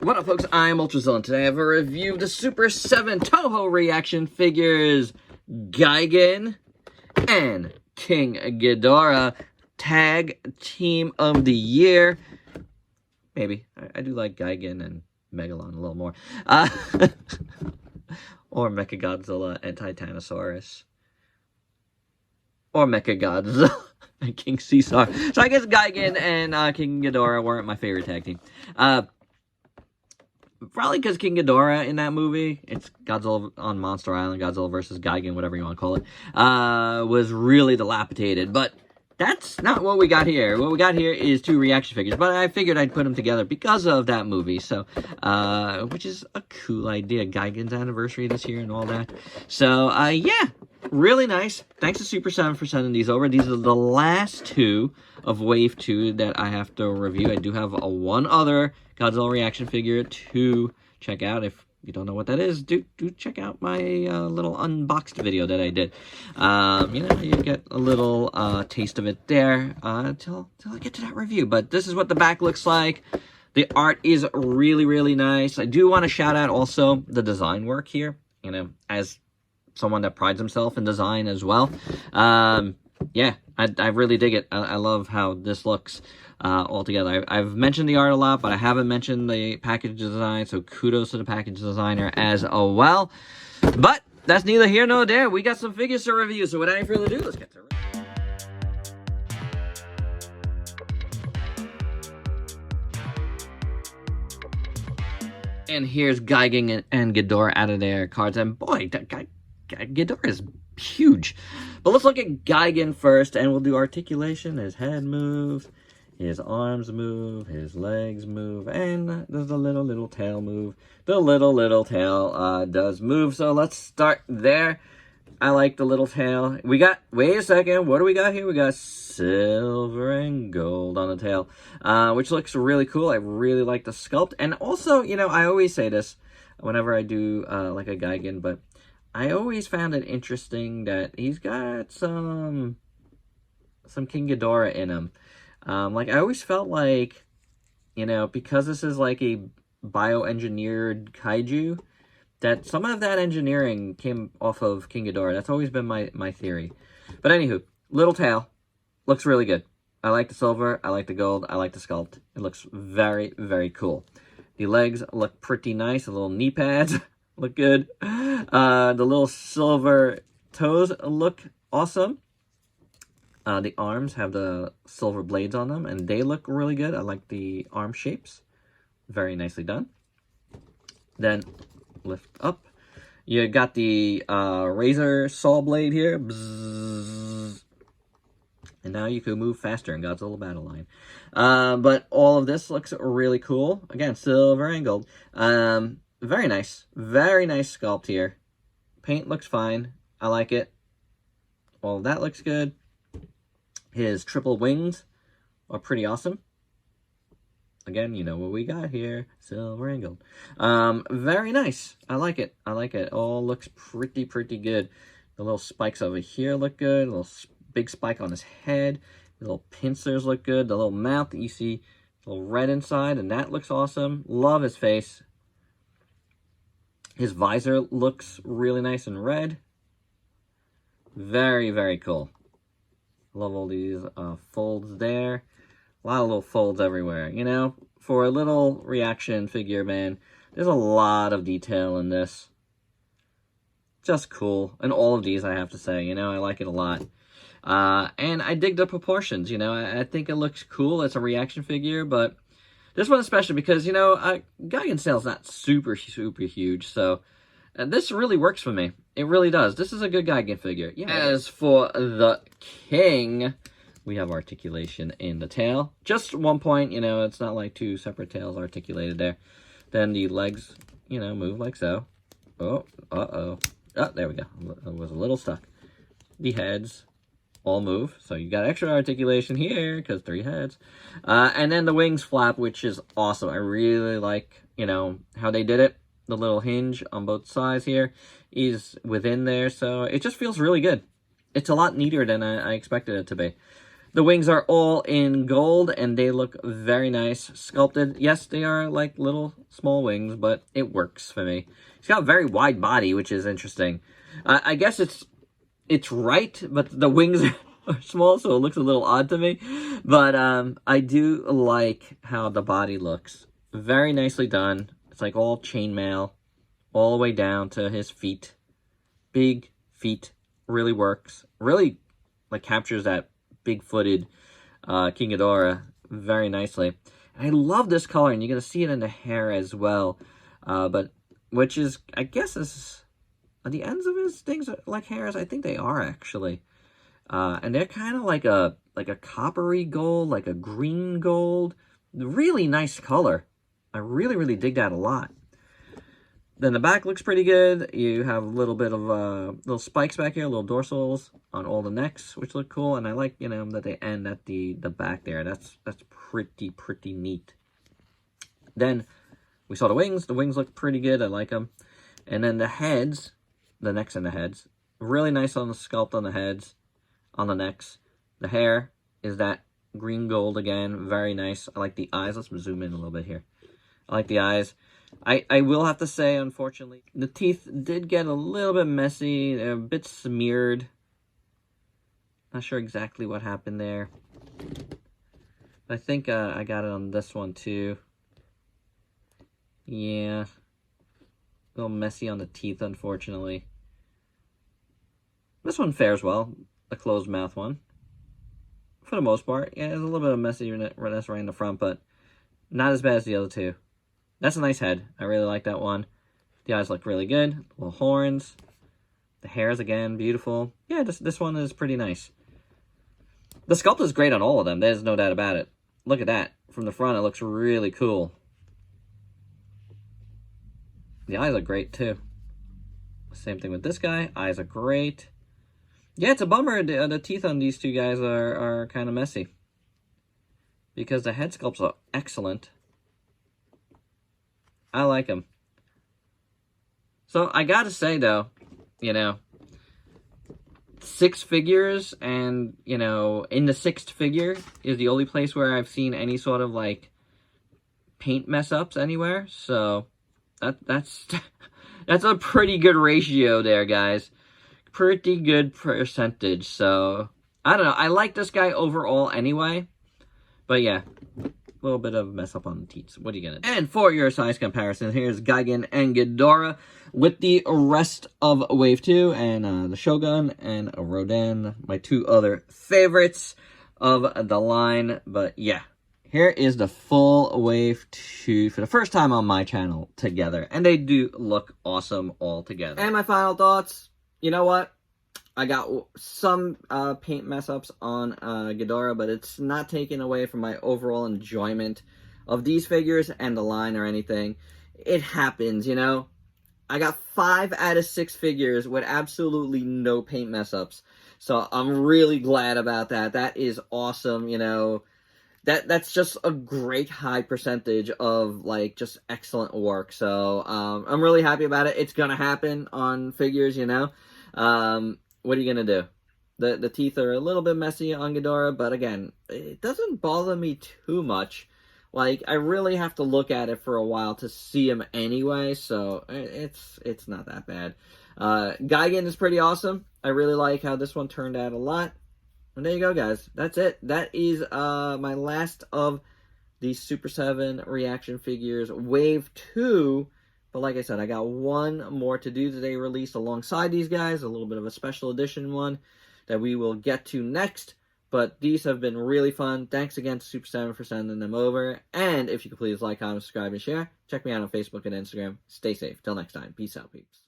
What up, folks? I'm ultrazillatoys. Today I have a review of the Super7 Toho reaction figures, Gigan and King Ghidorah, Tag Team of the Year. Maybe. I do like Gigan and Megalon a little more. Or Mechagodzilla and Titanosaurus. Or Mechagodzilla and King Caesar. So I guess Gigan and King Ghidorah weren't my favorite tag team. Probably because King Ghidorah in that movie, it's Godzilla on Monster Island, Godzilla versus Gigan, whatever you want to call it, was really dilapidated. But that's not what we got here. What we got here is two reaction figures, but I figured I'd put them together because of that movie, so, which is a cool idea. Gigan's anniversary this year and all that. So, yeah, really nice. Thanks to Super7 for sending these over. These are the last two of Wave 2 that I have to review. I do have one other Godzilla reaction figure to check out. If you don't know what that is, do check out my little unboxed video that I did. You know, you get a little taste of it there till I get to that review. But this is what the back looks like. The art is really, really nice. I do want to shout out also the design work here, you know, as someone that prides himself in design as well. Yeah, I really dig it. I love how this looks altogether. I've mentioned the art a lot, but I haven't mentioned the package design, so kudos to the package designer as well. But that's neither here nor there. We got some figures to review, so without any further ado, let's get to it. And here's Gigan and Ghidorah out of their cards, and boy, that Ghidorah is huge. But let's look at Gigan first, and we'll do articulation. His head moves, his arms move, his legs move, and there's a little tail move. The little tail does move, so let's start there. I like the little tail. We got, wait a second, what do we got here? We got silver and gold on the tail, which looks really cool. I really like the sculpt. And also, you know, I always say this whenever I do like a Gigan, but I always found it interesting that he's got some King Ghidorah in him. Like, I always felt like, you know, because this is like a bioengineered kaiju, that some of that engineering came off of King Ghidorah. That's always been my theory. But anywho, little tail. Looks really good. I like the silver. I like the gold. I like the sculpt. It looks very, very cool. The legs look pretty nice. The little knee pads look good. The little silver toes look awesome. The arms have the silver blades on them, and they look really good. I like the arm shapes. Very nicely done. Then, lift up. You got the razor saw blade here. Bzzz. And now you can move faster in Godzilla Battle Line. But all of this looks really cool. Again, silver and gold. Very nice. Very nice sculpt here. Paint looks fine. I like it. All of that looks good. His triple wings are pretty awesome. Again, you know what we got here. Silver and gold. Very nice. I like it. I like it. All looks pretty good. The little spikes over here look good. A little big spike on his head. The little pincers look good. The little mouth that you see, a little red inside, and that looks awesome. Love his face. His visor looks really nice and red. Very, very cool. Love all these folds there. A lot of little folds everywhere. You know, for a little reaction figure, man, there's a lot of detail in this. Just cool. And all of these, I have to say, you know, I like it a lot. And I dig the proportions, you know. I think it looks cool. It's a reaction figure, but this one especially because, you know, Gigan sale's not super huge, so this really works for me. It really does. This is a good Gigan figure. Yeah. As for the King, we have articulation in the tail. Just 1 point, you know, it's not like two separate tails articulated there. Then the legs, you know, move like so. Oh, uh-oh. Oh, there we go. I was a little stuck. The heads all move. So you got extra articulation here, because 3 heads. And then the wings flap, which is awesome. I really like, you know, how they did it. The little hinge on both sides here is within there, so it just feels really good. It's a lot neater than I expected it to be. The wings are all in gold, and they look very nice. Sculpted. Yes, they are like little small wings, but it works for me. He's got a very wide body, which is interesting. I guess it's right, but the wings are small, so it looks a little odd to me. But I do like how the body looks. Very nicely done. It's like all chainmail, all the way down to his feet. Big feet. Really works. Really like captures that big-footed King Ghidorah very nicely. And I love this color, and you're going to see it in the hair as well. But which is, I guess, are the ends of his things like hairs? I think they are, actually. And they're kind of like a coppery gold, like a green gold. Really nice color. I really, really dig that a lot. Then the back looks pretty good. You have a little bit of little spikes back here, little dorsals on all the necks, which look cool. And I like, you know, that they end at the back there. That's pretty neat. Then we saw the wings. The wings look pretty good. I like them. And then the heads, the necks and the heads, really nice on the sculpt on the heads, on the necks. The hair is that green gold again, very nice. I like the eyes. Let's zoom in a little bit here. I like the eyes. I will have to say, unfortunately, the teeth did get a little bit messy. They're a bit smeared. Not sure exactly what happened there. I think I got it on this one too. Yeah. A little messy on the teeth, unfortunately. This one fares well. The closed mouth one. For the most part. Yeah, there's a little bit of messiness right in the front, but not as bad as the other two. That's a nice head. I really like that one. The eyes look really good. Little horns. The hairs, again, beautiful. Yeah, this one is pretty nice. The sculpt is great on all of them. There's no doubt about it. Look at that. From the front, it looks really cool. The eyes are great, too. Same thing with this guy. Eyes are great. Yeah, it's a bummer. The teeth on these two guys are kind of messy. Because the head sculpts are excellent. I like them. So, I gotta say, though, you know, 6 figures, and, you know, in the 6th figure is the only place where I've seen any sort of, like, paint mess-ups anywhere. So, that's a pretty good ratio there, guys. Pretty good percentage. So, I don't know. I like this guy overall anyway. But, yeah. A little bit of mess up on the teeth. What are you gonna do? And for your size comparison, here's Gigan and Ghidorah with the rest of Wave 2 and the Shogun and Rodan, my 2 other favorites of the line. But yeah, here is the full Wave 2 for the first time on my channel together, and they do look awesome all together. And my final thoughts, you know what? I got some paint mess-ups on Ghidorah, but it's not taken away from my overall enjoyment of these figures and the line or anything. It happens, you know? I got 5 out of 6 figures with absolutely no paint mess-ups. So I'm really glad about that. That is awesome, you know? That's just a great high percentage of, like, just excellent work. So I'm really happy about it. It's gonna happen on figures, you know? What are you going to do? The teeth are a little bit messy on Ghidorah, but again, it doesn't bother me too much. Like, I really have to look at it for a while to see him anyway, so it's not that bad. Gigan is pretty awesome. I really like how this one turned out a lot. And there you go, guys. That's it. That is my last of the Super 7 reaction figures, Wave 2. But like I said, I got one more to do today, released alongside these guys, a little bit of a special edition one that we will get to next. But these have been really fun. Thanks again to Super7 for sending them over. And if you could please like, comment, subscribe, and share. Check me out on Facebook and Instagram. Stay safe. Till next time. Peace out, peeps.